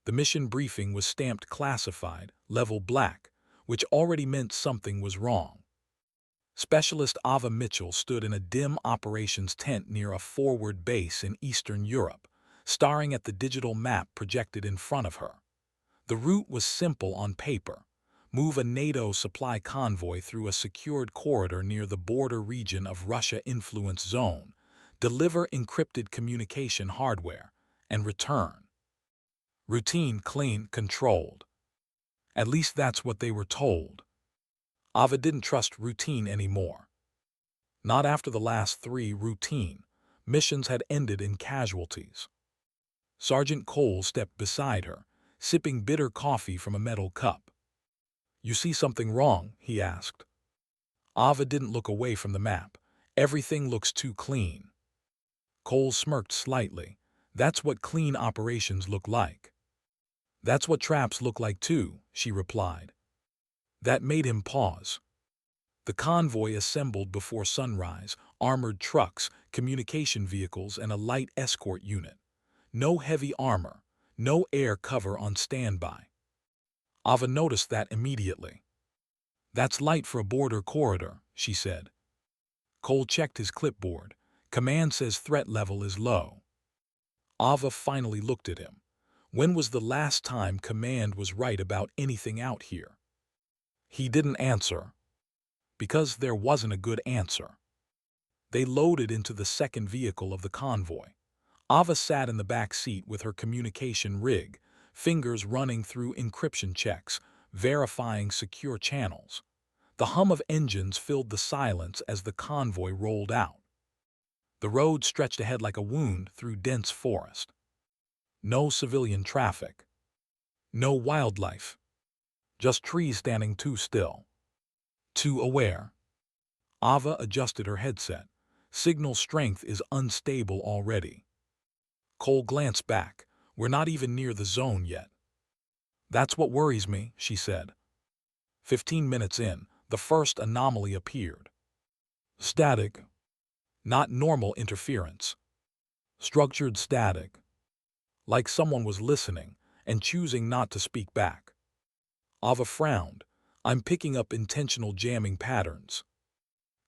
The mission briefing was stamped classified, level black, which already meant something was wrong. Specialist Ava Mitchell stood in a dim operations tent near a forward base in Eastern Europe, staring at the digital map projected in front of her. The route was simple on paper. Move a NATO supply convoy through a secured corridor near the border region of Russia-influenced zone, deliver encrypted communication hardware, and return. Routine, clean, controlled. At least that's what they were told. Ava didn't trust routine anymore. Not after the last 3 routine missions had ended in casualties. Sergeant Cole stepped beside her, sipping bitter coffee from a metal cup. "You see something wrong?" he asked. Ava didn't look away from the map. "Everything looks too clean." Cole smirked slightly. "That's what clean operations look like." "That's what traps look like too," she replied. That made him pause. The convoy assembled before sunrise, armored trucks, communication vehicles, and a light escort unit. No heavy armor, no air cover on standby. Ava noticed that immediately. "That's light for a border corridor," she said. Cole checked his clipboard. "Command says threat level is low." Ava finally looked at him. When was the last time Command was right about anything out here? He didn't answer. Because there wasn't a good answer. They loaded into the second vehicle of the convoy. Ava sat in the back seat with her communication rig, fingers running through encryption checks, verifying secure channels. The hum of engines filled the silence as the convoy rolled out. The road stretched ahead like a wound through dense forest. No civilian traffic. No wildlife. Just trees standing too still. Too aware. Ava adjusted her headset. Signal strength is unstable already. Cole glanced back. "We're not even near the zone yet." "That's what worries me," she said. 15 minutes in, the first anomaly appeared. Static. Not normal interference. Structured static. Like someone was listening and choosing not to speak back. Ava frowned. "I'm picking up intentional jamming patterns."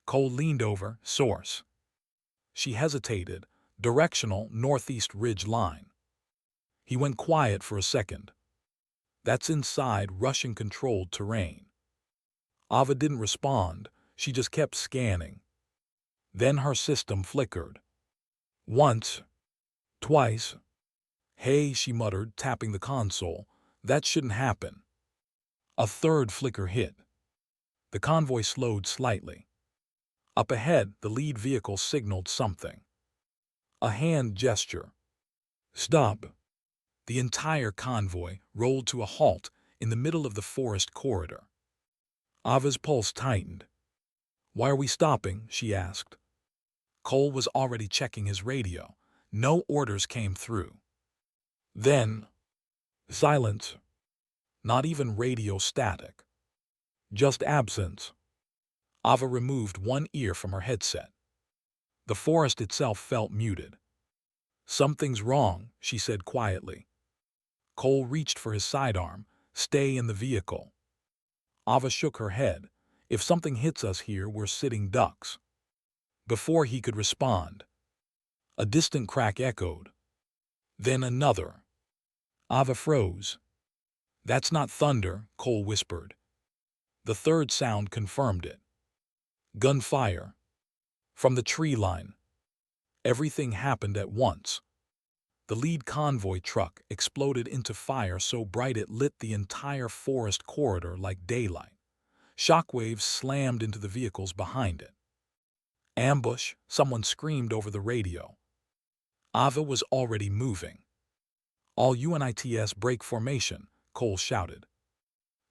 Cole leaned over. "Source." She hesitated. "Directional northeast ridge line." He went quiet for a second. "That's inside Russian-controlled terrain." Ava didn't respond. She just kept scanning. Then her system flickered. Once. Twice. "Hey," she muttered, tapping the console. "That shouldn't happen." A third flicker hit. The convoy slowed slightly. Up ahead, the lead vehicle signaled something. A hand gesture. "Stop." The entire convoy rolled to a halt in the middle of the forest corridor. Ava's pulse tightened. "Why are we stopping?" she asked. Cole was already checking his radio. No orders came through. Then, silence. Not even radio static. Just absence. Ava removed one ear from her headset. The forest itself felt muted. "Something's wrong," she said quietly. Cole reached for his sidearm. "Stay in the vehicle." Ava shook her head. "If something hits us here, we're sitting ducks." Before he could respond, a distant crack echoed. Then another. Ava froze. "That's not thunder," Cole whispered. The third sound confirmed it. Gunfire. From the tree line. Everything happened at once. The lead convoy truck exploded into fire so bright it lit the entire forest corridor like daylight. Shockwaves slammed into the vehicles behind it. "Ambush," someone screamed over the radio. Ava was already moving. "All UNITS break formation," Cole shouted.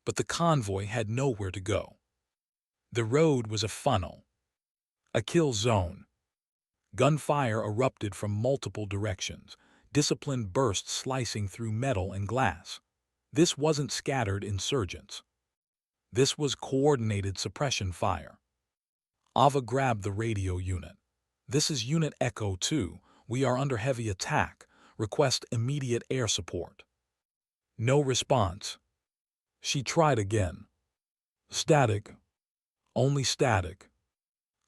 But the convoy had nowhere to go. The road was a funnel. A kill zone. Gunfire erupted from multiple directions, disciplined bursts slicing through metal and glass. This wasn't scattered insurgents. This was coordinated suppression fire. Ava grabbed the radio unit. "This is Unit Echo 2. We are under heavy attack. Request immediate air support." No response. She tried again. Static. Only static.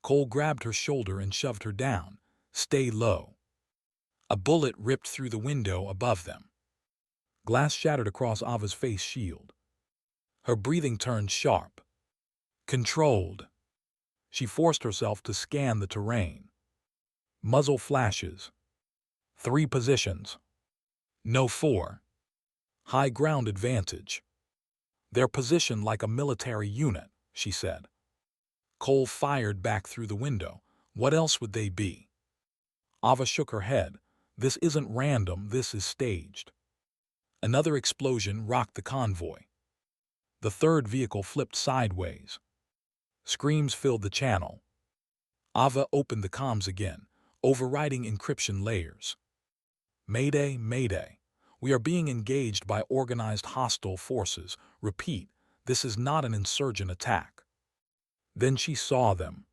Cole grabbed her shoulder and shoved her down. Stay low. A bullet ripped through the window above them. Glass shattered across Ava's face shield. Her breathing turned sharp. Controlled. She forced herself to scan the terrain. Muzzle flashes. 3 positions. No 4. High ground advantage. They're positioned like a military unit, she said. Cole fired back through the window. What else would they be? Ava shook her head. This isn't random, this is staged. Another explosion rocked the convoy. The third vehicle flipped sideways. Screams filled the channel. Ava opened the comms again, overriding encryption layers. Mayday, mayday. We are being engaged by organized hostile forces. Repeat, this is not an insurgent attack. Then she saw them.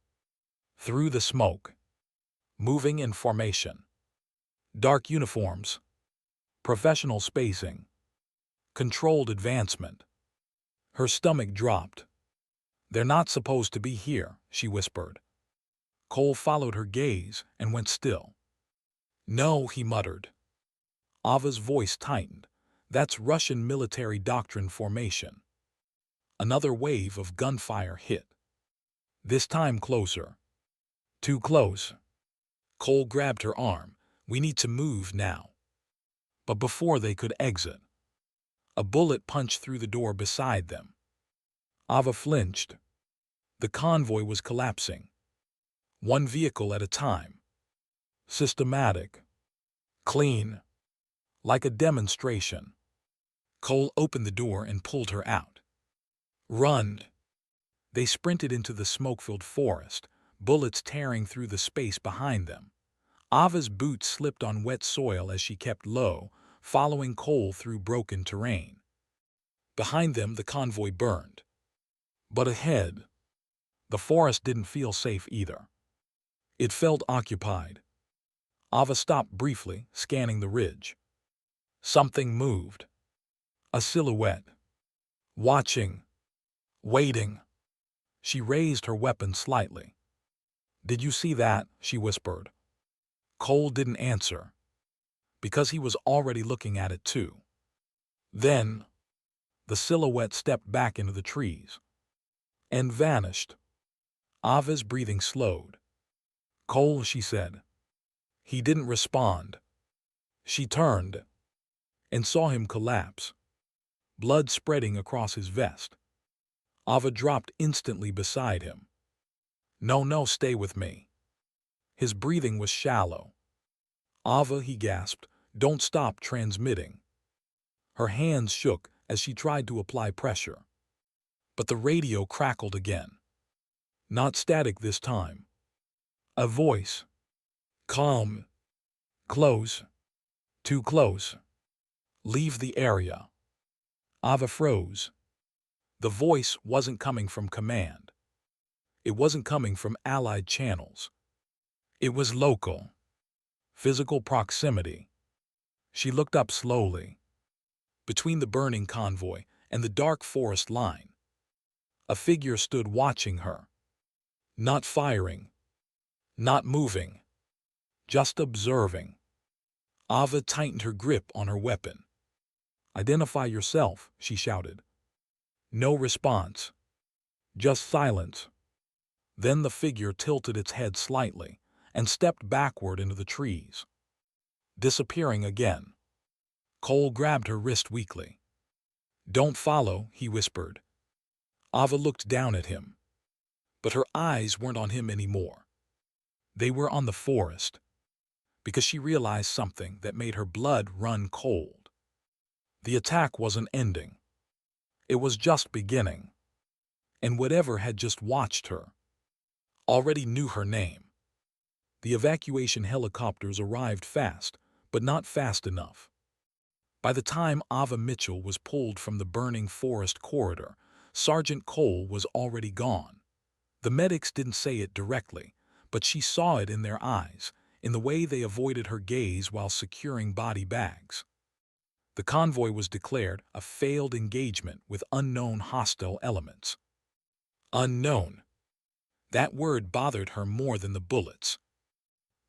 Through the smoke. Moving in formation. Dark uniforms. Professional spacing. Controlled advancement. Her stomach dropped. They're not supposed to be here, she whispered. Cole followed her gaze and went still. No, he muttered. Ava's voice tightened. That's Russian military doctrine formation. Another wave of gunfire hit. This time closer. Too close. Cole grabbed her arm. We need to move now. But before they could exit, a bullet punched through the door beside them. Ava flinched. The convoy was collapsing. One vehicle at a time. Systematic. Clean. Like a demonstration. Cole opened the door and pulled her out. Run! They sprinted into the smoke-filled forest, bullets tearing through the space behind them. Ava's boots slipped on wet soil as she kept low, following Cole through broken terrain. Behind them, the convoy burned. But ahead, the forest didn't feel safe either. It felt occupied. Ava stopped briefly, scanning the ridge. Something moved. A silhouette. Watching. Waiting. She raised her weapon slightly. Did you see that? She whispered. Cole didn't answer, because he was already looking at it too. Then, the silhouette stepped back into the trees and vanished. Ava's breathing slowed. Cole, she said. He didn't respond. She turned and saw him collapse, blood spreading across his vest. Ava dropped instantly beside him. No, no, stay with me. His breathing was shallow. Ava, he gasped, don't stop transmitting. Her hands shook as she tried to apply pressure. But the radio crackled again. Not static this time. A voice. Calm. Close. Too close. Leave the area. Ava froze. The voice wasn't coming from command. It wasn't coming from allied channels. It was local. Physical proximity. She looked up slowly. Between the burning convoy and the dark forest line, a figure stood watching her. Not firing. Not moving. Just observing. Ava tightened her grip on her weapon. Identify yourself, she shouted. No response. Just silence. Then the figure tilted its head slightly and stepped backward into the trees, disappearing again. Cole grabbed her wrist weakly. Don't follow, he whispered. Ava looked down at him, but her eyes weren't on him anymore. They were on the forest, because she realized something that made her blood run cold. The attack wasn't ending. It was just beginning. And whatever had just watched her already knew her name. The evacuation helicopters arrived fast, but not fast enough. By the time Ava Mitchell was pulled from the burning forest corridor, Sergeant Cole was already gone. The medics didn't say it directly, but she saw it in their eyes, in the way they avoided her gaze while securing body bags. The convoy was declared a failed engagement with unknown hostile elements. Unknown. That word bothered her more than the bullets.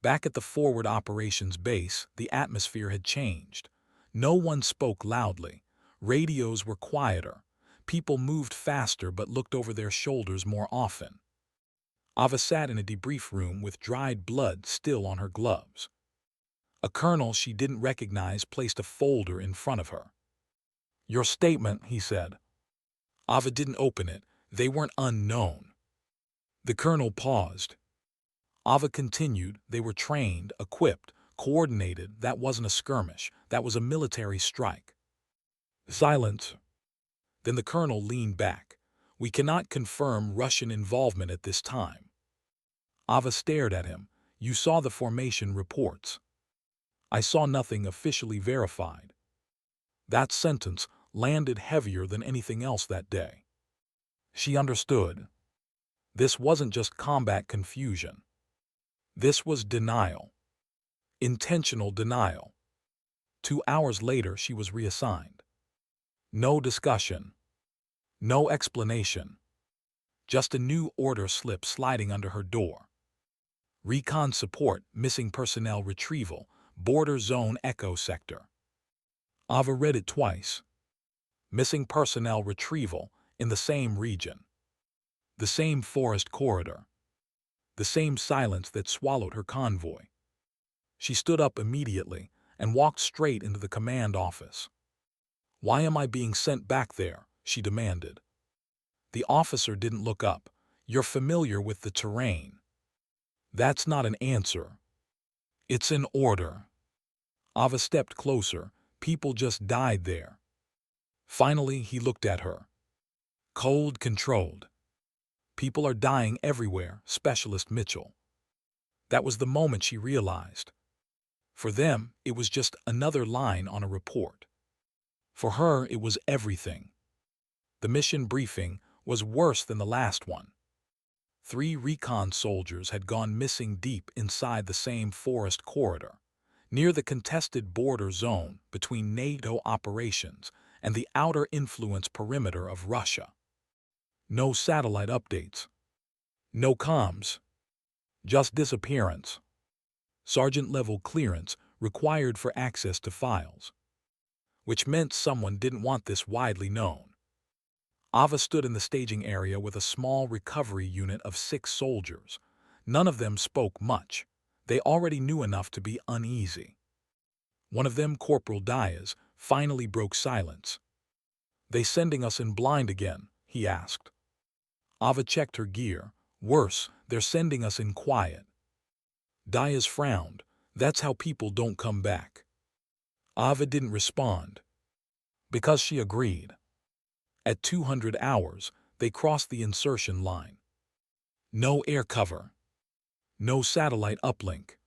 Back at the forward operations base, the atmosphere had changed. No one spoke loudly. Radios were quieter. People moved faster but looked over their shoulders more often. Ava sat in a debrief room with dried blood still on her gloves. A colonel she didn't recognize placed a folder in front of her. "Your statement," he said. Ava didn't open it. They weren't unknown. The colonel paused. Ava continued. They were trained, equipped, coordinated. That wasn't a skirmish. That was a military strike. Silence. Then the colonel leaned back. "We cannot confirm Russian involvement at this time." Ava stared at him. "You saw the formation reports." "I saw nothing officially verified." That sentence landed heavier than anything else that day. She understood. This wasn't just combat confusion. This was denial. Intentional denial. 2 hours later, she was reassigned. No discussion. No explanation. Just a new order slip sliding under her door. Recon support, missing personnel retrieval, border zone echo sector. Ava read it twice. Missing personnel retrieval in the same region. The same forest corridor. The same silence that swallowed her convoy. She stood up immediately and walked straight into the command office. "Why am I being sent back there?" she demanded. The officer didn't look up. "You're familiar with the terrain." "That's not an answer. It's an order." Ava stepped closer. "People just died there." Finally, he looked at her. Cold, controlled. "People are dying everywhere, Specialist Mitchell." That was the moment she realized. For them, it was just another line on a report. For her, it was everything. The mission briefing was worse than the last one. 3 recon soldiers had gone missing deep inside the same forest corridor, near the contested border zone between NATO operations and the outer influence perimeter of Russia. No satellite updates. No comms. Just disappearance. Sergeant-level clearance required for access to files. Which meant someone didn't want this widely known. Ava stood in the staging area with a small recovery unit of 6 soldiers. None of them spoke much. They already knew enough to be uneasy. One of them, Corporal Diaz, finally broke silence. "They sending us in blind again?" he asked. Ava checked her gear. "Worse, they're sending us in quiet." Diaz frowned. "That's how people don't come back." Ava didn't respond. Because she agreed. At 200 hours, they crossed the insertion line. No air cover. No satellite uplink.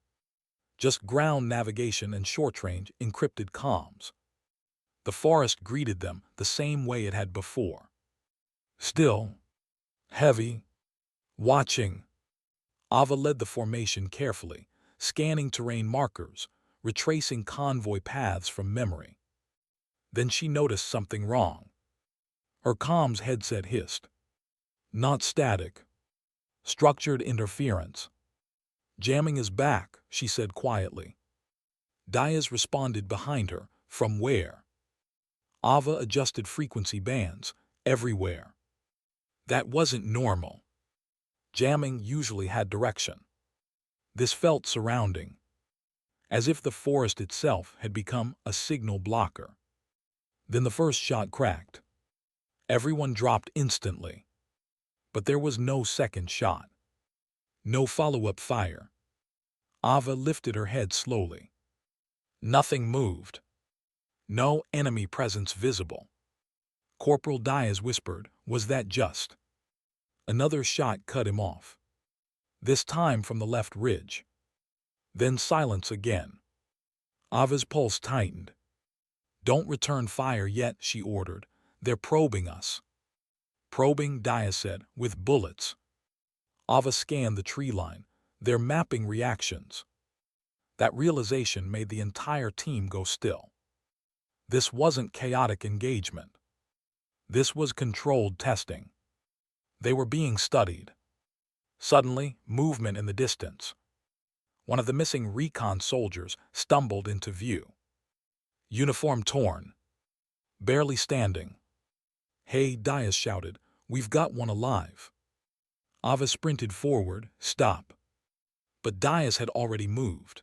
Just ground navigation and short-range encrypted comms. The forest greeted them the same way it had before. Still. Heavy. Watching. Ava led the formation carefully, scanning terrain markers, retracing convoy paths from memory. Then she noticed something wrong. Her comms headset hissed. "Not static. Structured interference." "Jamming is back," she said quietly. Diaz responded behind her. "From where?" Ava adjusted frequency bands. "Everywhere." That wasn't normal. Jamming usually had direction. This felt surrounding. As if the forest itself had become a signal blocker. Then the first shot cracked. Everyone dropped instantly. But there was no second shot. No follow-up fire. Ava lifted her head slowly. Nothing moved. No enemy presence visible. Corporal Diaz whispered, "Was that just?" Another shot cut him off. This time from the left ridge. Then silence again. Ava's pulse tightened. "Don't return fire yet," she ordered. "They're probing us." "Probing," Diaz said, "with bullets." Ava scanned the tree line. "They're mapping reactions." That realization made the entire team go still. This wasn't chaotic engagement. This was controlled testing. They were being studied. Suddenly, movement in the distance. One of the missing recon soldiers stumbled into view. Uniform torn. Barely standing. "Hey," Dias shouted, "we've got one alive." Ava sprinted forward, "Stop." But Dias had already moved.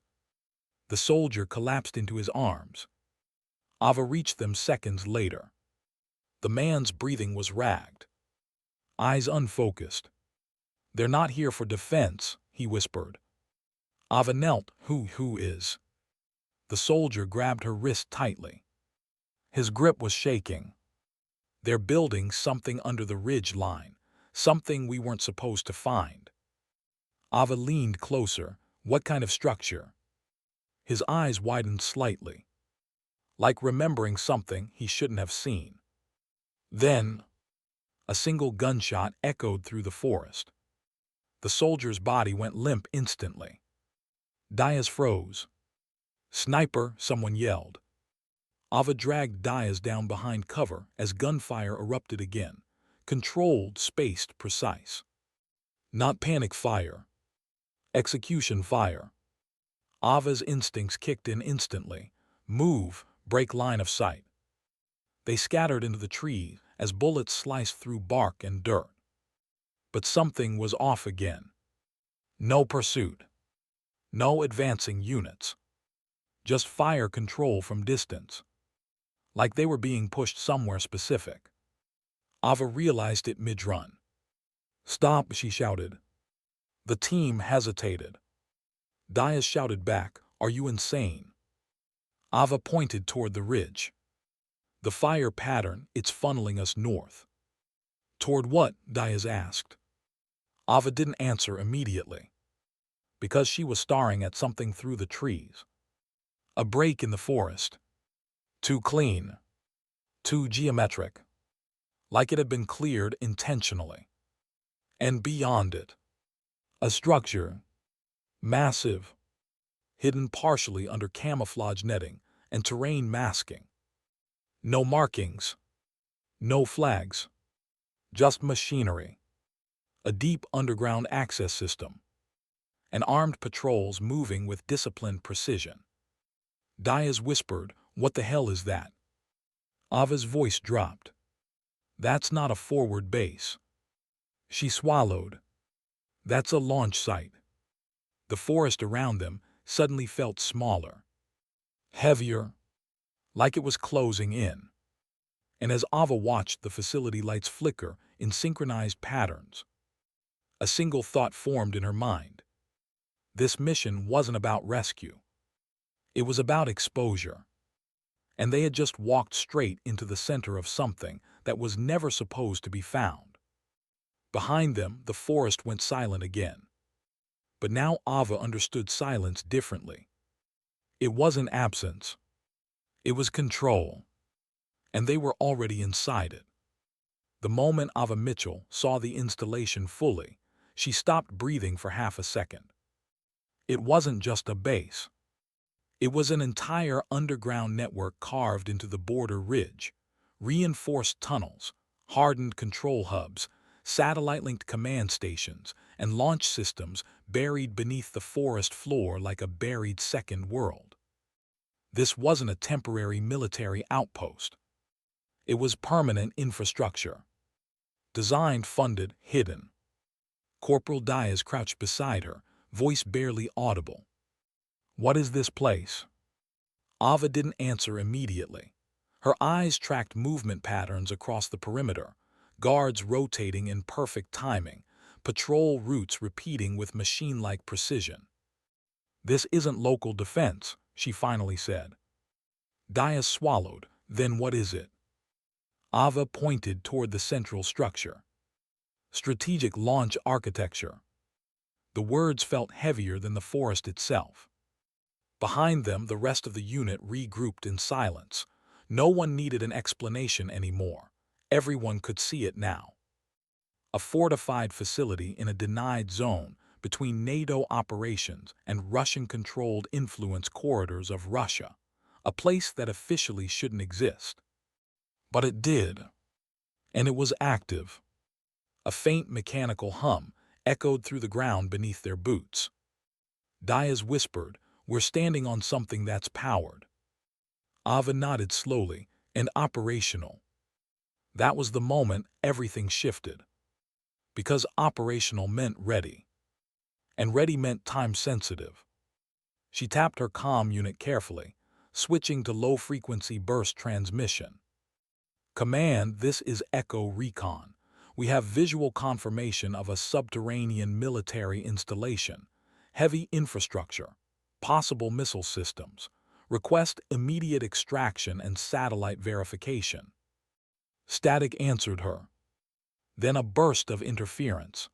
The soldier collapsed into his arms. Ava reached them seconds later. The man's breathing was ragged. Eyes unfocused. "They're not here for defense," he whispered. Ava knelt. Who is?" The soldier grabbed her wrist tightly. His grip was shaking. "They're building something under the ridge line, something we weren't supposed to find." Ava leaned closer. "What kind of structure?" His eyes widened slightly, like remembering something he shouldn't have seen. Then, a single gunshot echoed through the forest. The soldier's body went limp instantly. Dias froze. "Sniper!" someone yelled. Ava dragged Dias down behind cover as gunfire erupted again. Controlled, spaced, precise. Not panic fire. Execution fire. Ava's instincts kicked in instantly. Move, break line of sight. They scattered into the trees as bullets sliced through bark and dirt. But something was off again. No pursuit. No advancing units. Just fire control from distance. Like they were being pushed somewhere specific. Ava realized it mid-run. "Stop," she shouted. The team hesitated. Dias shouted back, "Are you insane?" Ava pointed toward the ridge. "The fire pattern, it's funneling us north." "Toward what?" Dias asked. Ava didn't answer immediately, because she was staring at something through the trees. A break in the forest. Too clean. Too geometric. Like it had been cleared intentionally. And beyond it, a structure. Massive. Hidden partially under camouflage netting and terrain masking. No markings. No flags. Just machinery. A deep underground access system. And armed patrols moving with disciplined precision. Dias whispered, "What the hell is that?" Ava's voice dropped. "That's not a forward base." She swallowed. "That's a launch site." The forest around them suddenly felt smaller. Heavier. Like it was closing in. And as Ava watched the facility lights flicker in synchronized patterns, a single thought formed in her mind. This mission wasn't about rescue. It was about exposure. And they had just walked straight into the center of something that was never supposed to be found. Behind them, the forest went silent again. But now Ava understood silence differently. It wasn't absence. It was control. And they were already inside it. The moment Ava Mitchell saw the installation fully, she stopped breathing for half a second. It wasn't just a base. It was an entire underground network carved into the border ridge. Reinforced tunnels, hardened control hubs, satellite-linked command stations, and launch systems buried beneath the forest floor like a buried second world. This wasn't a temporary military outpost. It was permanent infrastructure. Designed, funded, hidden. Corporal Dias crouched beside her, voice barely audible. "What is this place?" Ava didn't answer immediately. Her eyes tracked movement patterns across the perimeter, guards rotating in perfect timing, patrol routes repeating with machine-like precision. "This isn't local defense," she finally said. Dias swallowed. "Then what is it?" Ava pointed toward the central structure. "Strategic launch architecture." The words felt heavier than the forest itself. Behind them, the rest of the unit regrouped in silence. No one needed an explanation anymore. Everyone could see it now. A fortified facility in a denied zone between NATO operations and Russian-controlled influence corridors of Russia. a place that officially shouldn't exist. But it did, and it was active. A faint mechanical hum echoed through the ground beneath their boots. Diaz whispered, "We're standing on something that's powered." Ava nodded slowly, "and operational." That was the moment everything shifted. Because operational meant ready. And ready meant time-sensitive. She tapped her comm unit carefully, switching to low-frequency burst transmission. "Command, this is Echo Recon. We have visual confirmation of a subterranean military installation, heavy infrastructure, possible missile systems. Request immediate extraction and satellite verification." Static answered her. Then a burst of interference.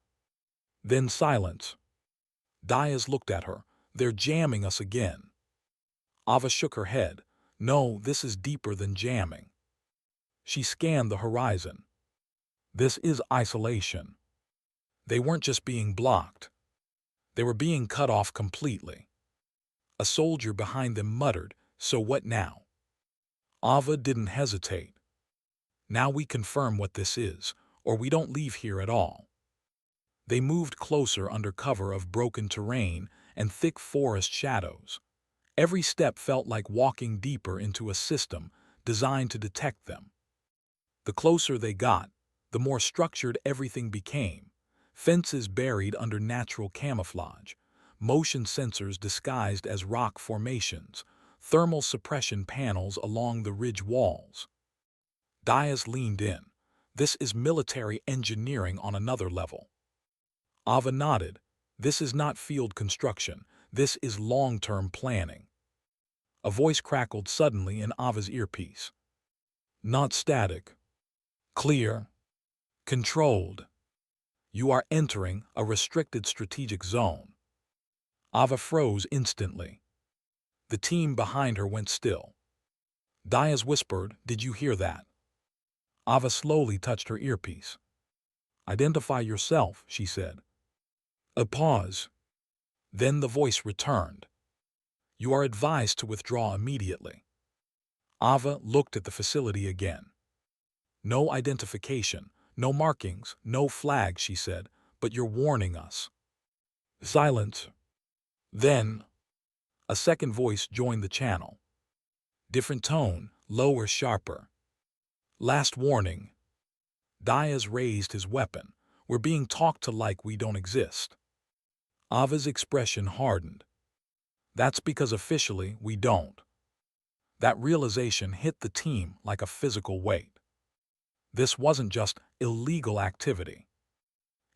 Then silence. Diaz looked at her. "They're jamming us again." Ava shook her head. "No, this is deeper than jamming." She scanned the horizon. This is isolation. They weren't just being blocked. They were being cut off completely. A soldier behind them muttered, "So what now?" Ava didn't hesitate. "Now we confirm what this is, or we don't leave here at all." They moved closer under cover of broken terrain and thick forest shadows. Every step felt like walking deeper into a system designed to detect them. The closer they got, the more structured everything became. Fences buried under natural camouflage, motion sensors disguised as rock formations, thermal suppression panels along the ridge walls. Diaz leaned in. "This is military engineering on another level." Ava nodded. "This is not field construction. This is long-term planning." A voice crackled suddenly in Ava's earpiece. "Not static. Clear. Controlled. You are entering a restricted strategic zone." Ava froze instantly. The team behind her went still. Diaz whispered, "Did you hear that?" Ava slowly touched her earpiece. "Identify yourself," she said. A pause. Then the voice returned. "You are advised to withdraw immediately." Ava looked at the facility again. "No identification, no markings, no flag," she said, "but you're warning us." Silence. Then, a second voice joined the channel. Different tone, lower, sharper. "Last warning." Diaz raised his weapon. "We're being talked to like we don't exist." Ava's expression hardened. "That's because officially we don't." That realization hit the team like a physical weight. This wasn't just illegal activity.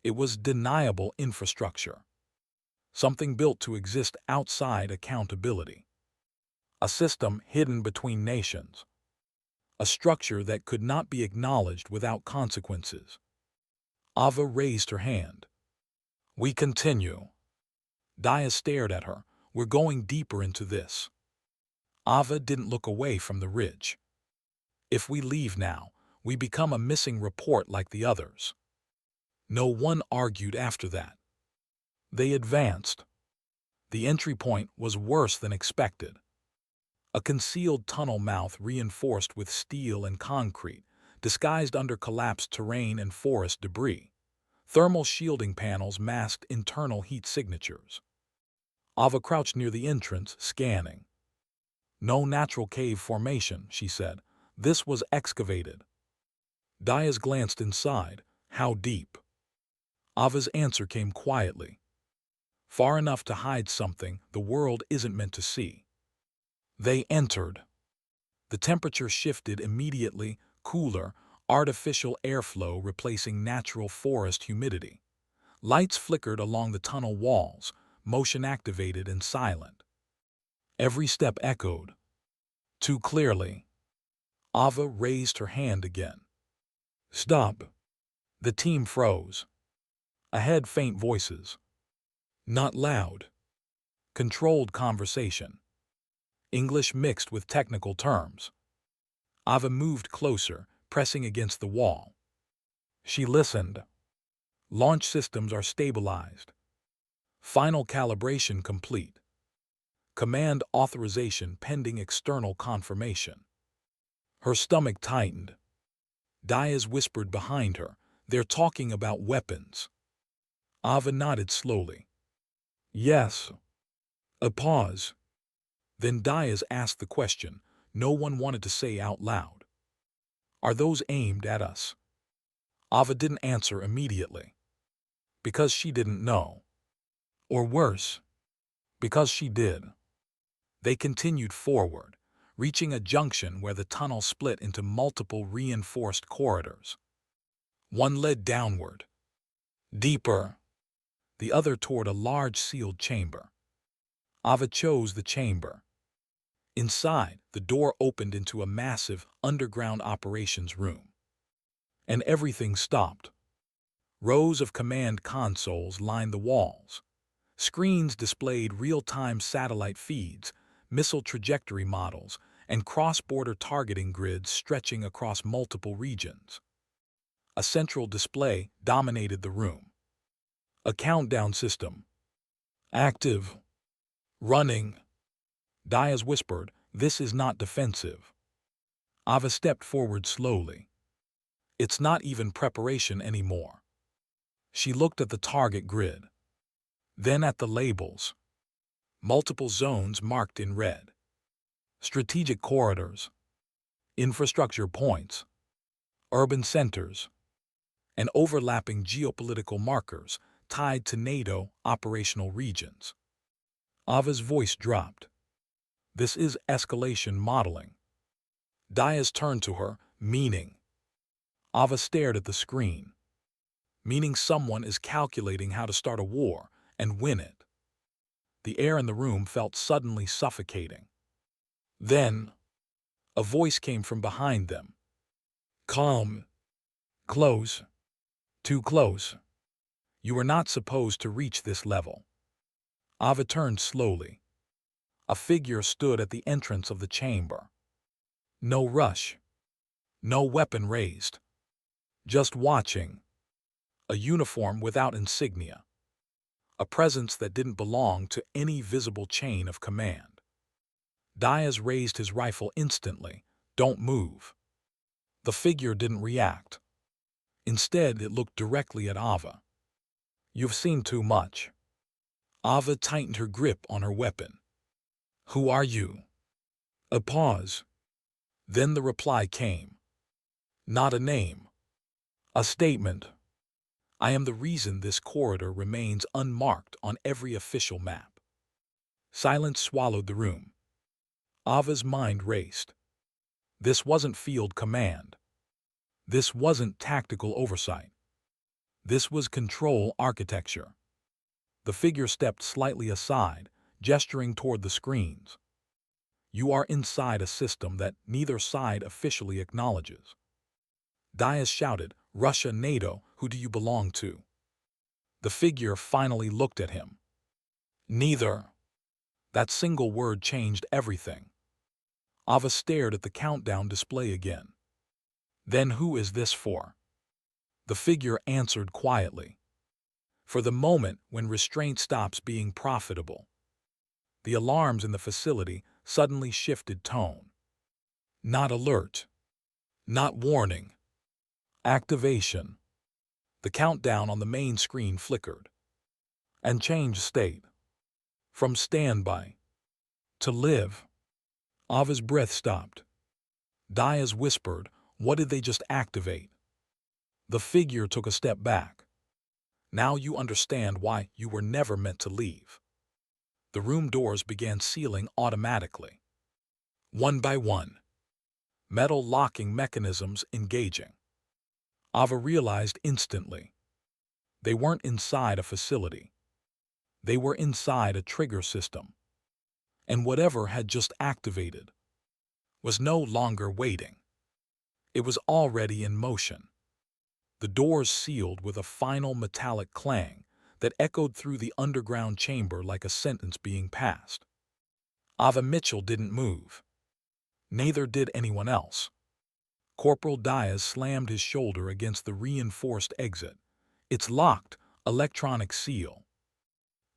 It was deniable infrastructure. Something built to exist outside accountability. A system hidden between nations. A structure that could not be acknowledged without consequences. Ava raised her hand. "We continue." Diaz stared at her. "We're going deeper into this." Ava didn't look away from the ridge. "If we leave now, we become a missing report like the others." No one argued after that. They advanced. The entry point was worse than expected. A concealed tunnel mouth reinforced with steel and concrete, disguised under collapsed terrain and forest debris. Thermal shielding panels masked internal heat signatures. Ava crouched near the entrance, scanning. "No natural cave formation," she said. "This was excavated." Diaz glanced inside. "How deep?" Ava's answer came quietly. "Far enough to hide something the world isn't meant to see." They entered. The temperature shifted immediately, cooler, artificial airflow replacing natural forest humidity. Lights flickered along the tunnel walls, motion activated and silent. Every step echoed. Too clearly. Ava raised her hand again. "Stop." The team froze. Ahead, faint voices. Not loud. Controlled conversation. English mixed with technical terms. Ava moved closer, pressing against the wall. She listened. "Launch systems are stabilized. Final calibration complete. Command authorization pending external confirmation. Her stomach tightened. Diaz whispered behind her, "They're talking about weapons." Ava nodded slowly. "Yes." A pause. Then Diaz asked the question no one wanted to say out loud. "Are those aimed at us?" Ava didn't answer immediately. Because she didn't know. Or worse, because she did. They continued forward, reaching a junction where the tunnel split into multiple reinforced corridors. One led downward, deeper, the other toward a large sealed chamber. Ava chose the chamber. Inside, the door opened into a massive underground operations room. And everything stopped. Rows of command consoles lined the walls. Screens displayed real-time satellite feeds, missile trajectory models, and cross-border targeting grids stretching across multiple regions. A central display dominated the room. A countdown system. Active. Running. Diaz whispered, "This is not defensive." Ava stepped forward slowly. "It's not even preparation anymore." She looked at the target grid. Then at the labels. Multiple zones marked in red. Strategic corridors. Infrastructure points. Urban centers. And overlapping geopolitical markers tied to NATO operational regions. Ava's voice dropped. "This is escalation modeling." Diaz turned to her, "Meaning?" Ava stared at the screen. "Meaning someone is calculating how to start a war and win it." The air in the room felt suddenly suffocating. Then, a voice came from behind them. "Calm. Close. Too close. You are not supposed to reach this level." Ava turned slowly. A figure stood at the entrance of the chamber. No rush. No weapon raised. Just watching. A uniform without insignia. A presence that didn't belong to any visible chain of command. Diaz raised his rifle instantly. "Don't move." The figure didn't react. Instead, it looked directly at Ava. "You've seen too much." Ava tightened her grip on her weapon. "Who are you?" A pause. Then the reply came. Not a name. A statement. "I am the reason this corridor remains unmarked on every official map." Silence swallowed the room. Ava's mind raced. This wasn't field command. This wasn't tactical oversight. This was control architecture. The figure stepped slightly aside, gesturing toward the screens. "You are inside a system that neither side officially acknowledges." Diaz shouted, "Russia, NATO, who do you belong to?" The figure finally looked at him. "Neither." That single word changed everything. Ava stared at the countdown display again. "Then who is this for?" The figure answered quietly. "For the moment when restraint stops being profitable." The alarms in the facility suddenly shifted tone. Not alert. Not warning. Activation. The countdown on the main screen flickered. And changed state. From standby to live. Ava's breath stopped. Diaz whispered, "What did they just activate?" The figure took a step back. "Now you understand why you were never meant to leave." The room doors began sealing automatically. One by one. Metal locking mechanisms engaging. Ava realized instantly. They weren't inside a facility. They were inside a trigger system. And whatever had just activated was no longer waiting. It was already in motion. The doors sealed with a final metallic clang that echoed through the underground chamber like a sentence being passed. Ava Mitchell didn't move. Neither did anyone else. Corporal Diaz slammed his shoulder against the reinforced exit. "It's locked, electronic seal."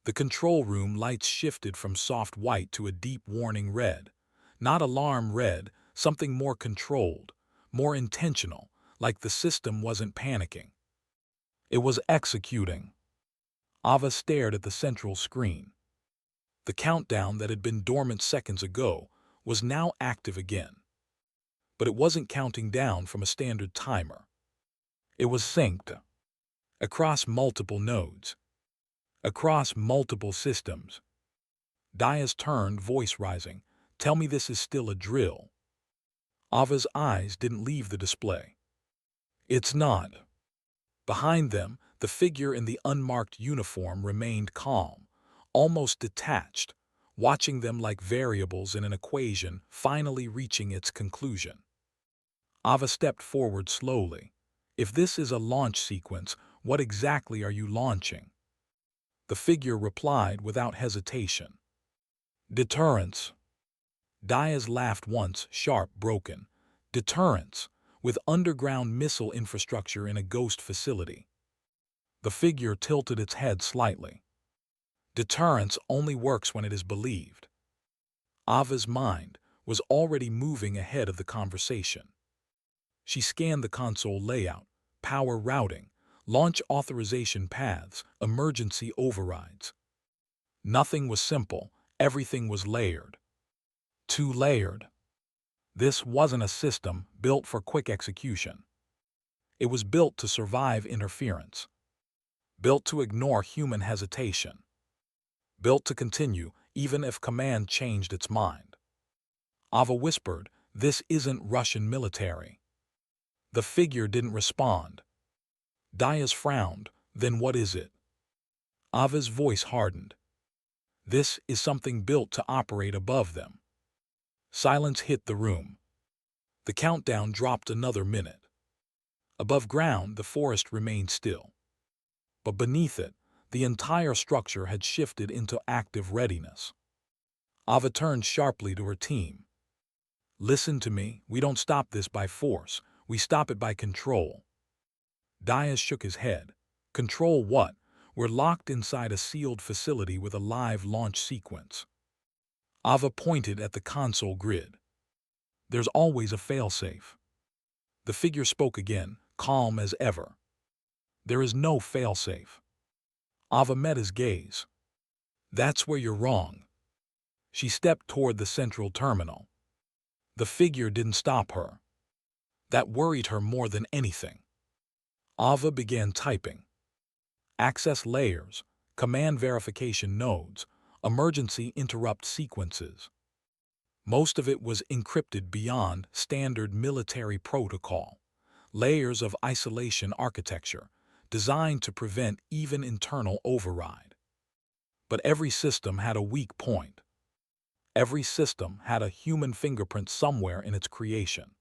The control room lights shifted from soft white to a deep warning red. Not alarm red, something more controlled, more intentional, like the system wasn't panicking. It was executing. Ava stared at the central screen. The countdown that had been dormant seconds ago was now active again. But it wasn't counting down from a standard timer. It was synced across multiple nodes, across multiple systems. Dia's turned, voice rising. Tell me this is still a drill. Ava's eyes didn't leave the display. It's not. Behind them, the figure in the unmarked uniform remained calm, almost detached, watching them like variables in an equation finally reaching its conclusion. Ava stepped forward slowly. If this is a launch sequence, what exactly are you launching? The figure replied without hesitation. Deterrence. Diaz laughed once, sharp, broken. Deterrence, with underground missile infrastructure in a ghost facility. The figure tilted its head slightly. Deterrence only works when it is believed. Ava's mind was already moving ahead of the conversation. She scanned the console layout, power routing, launch authorization paths, emergency overrides. Nothing was simple, everything was layered. Too layered. This wasn't a system built for quick execution. It was built to survive interference, built to ignore human hesitation, built to continue even if command changed its mind. Ava whispered, "This isn't Russian military." The figure didn't respond. Diaz frowned, "Then what is it?" Ava's voice hardened. "This is something built to operate above them." Silence hit the room. The countdown dropped another minute. Above ground, the forest remained still. But beneath it, the entire structure had shifted into active readiness. Ava turned sharply to her team. "Listen to me, we don't stop this by force, we stop it by control." Diaz shook his head. "Control what? We're locked inside a sealed facility with a live launch sequence." Ava pointed at the console grid. "There's always a failsafe." The figure spoke again, calm as ever. "There is no failsafe." Ava met his gaze. "That's where you're wrong." She stepped toward the central terminal. The figure didn't stop her. That worried her more than anything. Ava began typing. Access layers, command verification nodes, emergency interrupt sequences. Most of it was encrypted beyond standard military protocol. Layers of isolation architecture, designed to prevent even internal override. But every system had a weak point. Every system had a human fingerprint somewhere in its creation.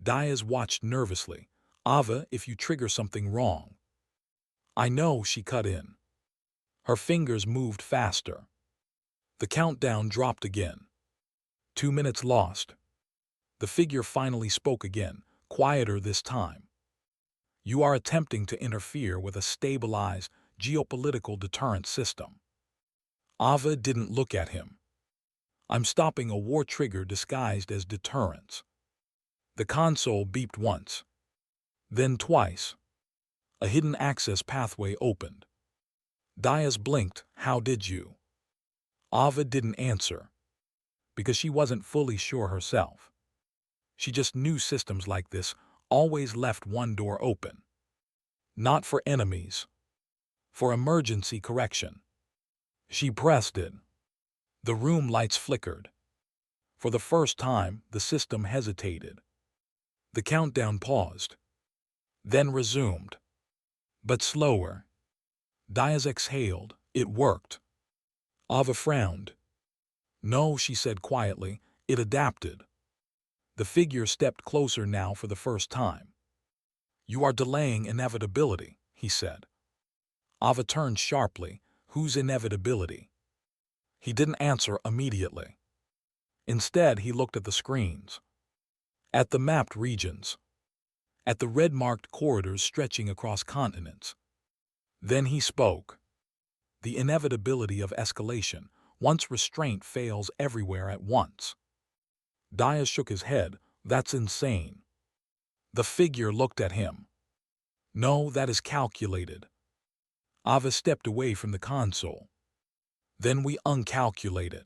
Diaz watched nervously. "Ava, if you trigger something wrong." "I know," she cut in. Her fingers moved faster. The countdown dropped again. 2 minutes lost. The figure finally spoke again, quieter this time. "You are attempting to interfere with a stabilized geopolitical deterrent system." Ava didn't look at him. "I'm stopping a war trigger disguised as deterrence." The console beeped once. Then twice. A hidden access pathway opened. Diaz blinked. "How did you?" Ava didn't answer. Because she wasn't fully sure herself. She just knew systems like this always left one door open. Not for enemies. For emergency correction. She pressed it. The room lights flickered. For the first time, the system hesitated. The countdown paused. Then resumed. But slower. Diaz exhaled. It worked. Ava frowned. "No," she said quietly, "it adapted." The figure stepped closer now for the first time. "You are delaying inevitability," he said. Ava turned sharply. "Whose inevitability?" He didn't answer immediately. Instead, he looked at the screens. At the mapped regions. At the red-marked corridors stretching across continents. Then he spoke. The inevitability of escalation, once restraint fails everywhere at once. Diaz shook his head. That's insane. The figure looked at him. No, that is calculated. Ava stepped away from the console. Then we uncalculated.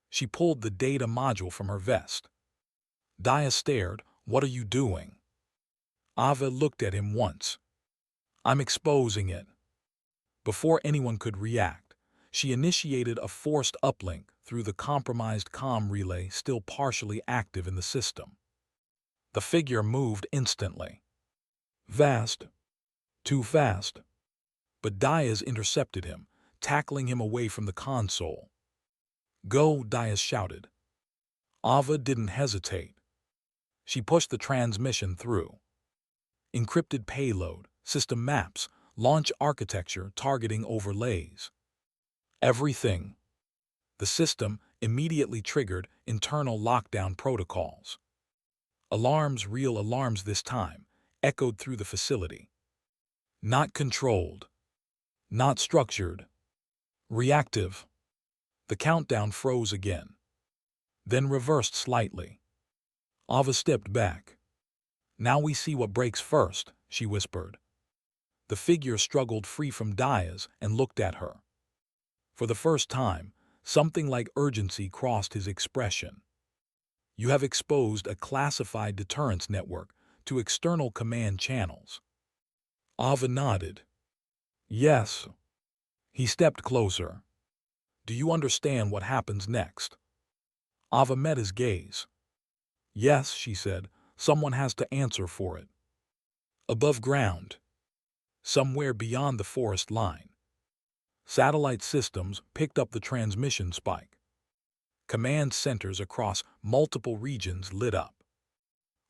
She pulled the data module from her vest. Diaz stared. What are you doing? Ava looked at him once. I'm exposing it. Before anyone could react, she initiated a forced uplink through the compromised comm relay still partially active in the system. The figure moved instantly. Fast. Too fast. But Diaz intercepted him, tackling him away from the console. Go, Diaz shouted. Ava didn't hesitate. She pushed the transmission through. Encrypted payload, system maps, launch architecture targeting overlays. Everything. The system immediately triggered internal lockdown protocols. Alarms, real alarms this time, echoed through the facility. Not controlled. Not structured. Reactive. The countdown froze again. Then reversed slightly. Ava stepped back. Now we see what breaks first, she whispered. The figure struggled free from Diaz and looked at her. For the first time, something like urgency crossed his expression. You have exposed a classified deterrence network to external command channels. Ava nodded. Yes. He stepped closer. Do you understand what happens next? Ava met his gaze. Yes, she said, someone has to answer for it. Above ground. Somewhere beyond the forest line. Satellite systems picked up the transmission spike. Command centers across multiple regions lit up.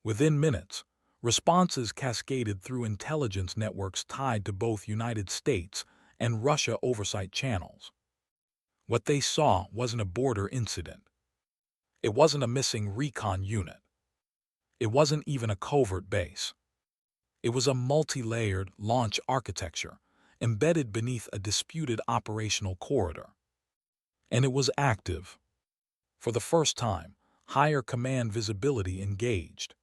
Within minutes, responses cascaded through intelligence networks tied to both United States and Russia oversight channels. What they saw wasn't a border incident. It wasn't a missing recon unit. It wasn't even a covert base. It was a multi-layered launch architecture embedded beneath a disputed operational corridor. And it was active. For the first time, higher command visibility engaged.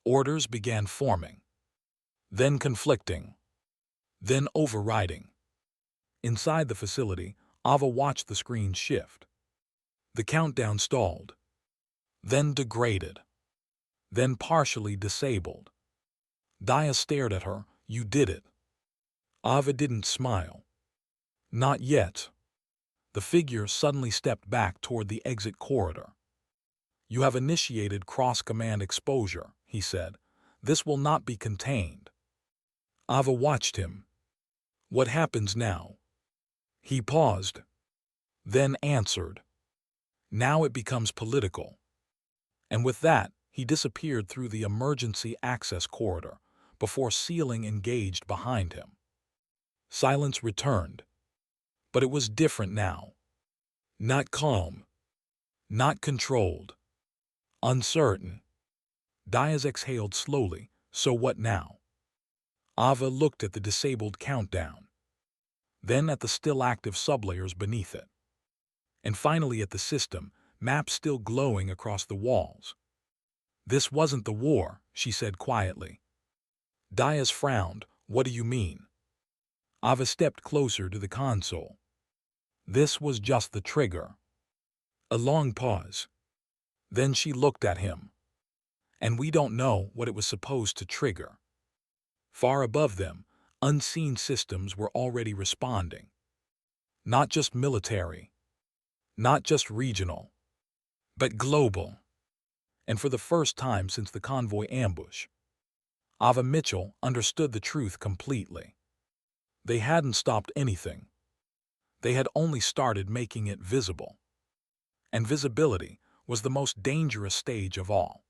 Orders began forming, then conflicting, then overriding. Inside the facility, Ava watched the screen shift. The countdown stalled, then degraded, then partially disabled. Diaz stared at her. You did it. Ava didn't smile. Not yet. The figure suddenly stepped back toward the exit corridor. You have initiated cross-command exposure, he said. This will not be contained. Ava watched him. What happens now? He paused, then answered. Now it becomes political. And with that, he disappeared through the emergency access corridor before ceiling engaged behind him. Silence returned. But it was different now. Not calm. Not controlled. Uncertain. Diaz exhaled slowly. So what now? Ava looked at the disabled countdown. Then at the still active sublayers beneath it. And finally at the system, maps still glowing across the walls. This wasn't the war, she said quietly. Diaz frowned. What do you mean? Ava stepped closer to the console. This was just the trigger. A long pause. Then she looked at him. And we don't know what it was supposed to trigger. Far above them, unseen systems were already responding. Not just military. Not just regional. But global. And for the first time since the convoy ambush, Ava Mitchell understood the truth completely. They hadn't stopped anything. They had only started making it visible. And visibility was the most dangerous stage of all.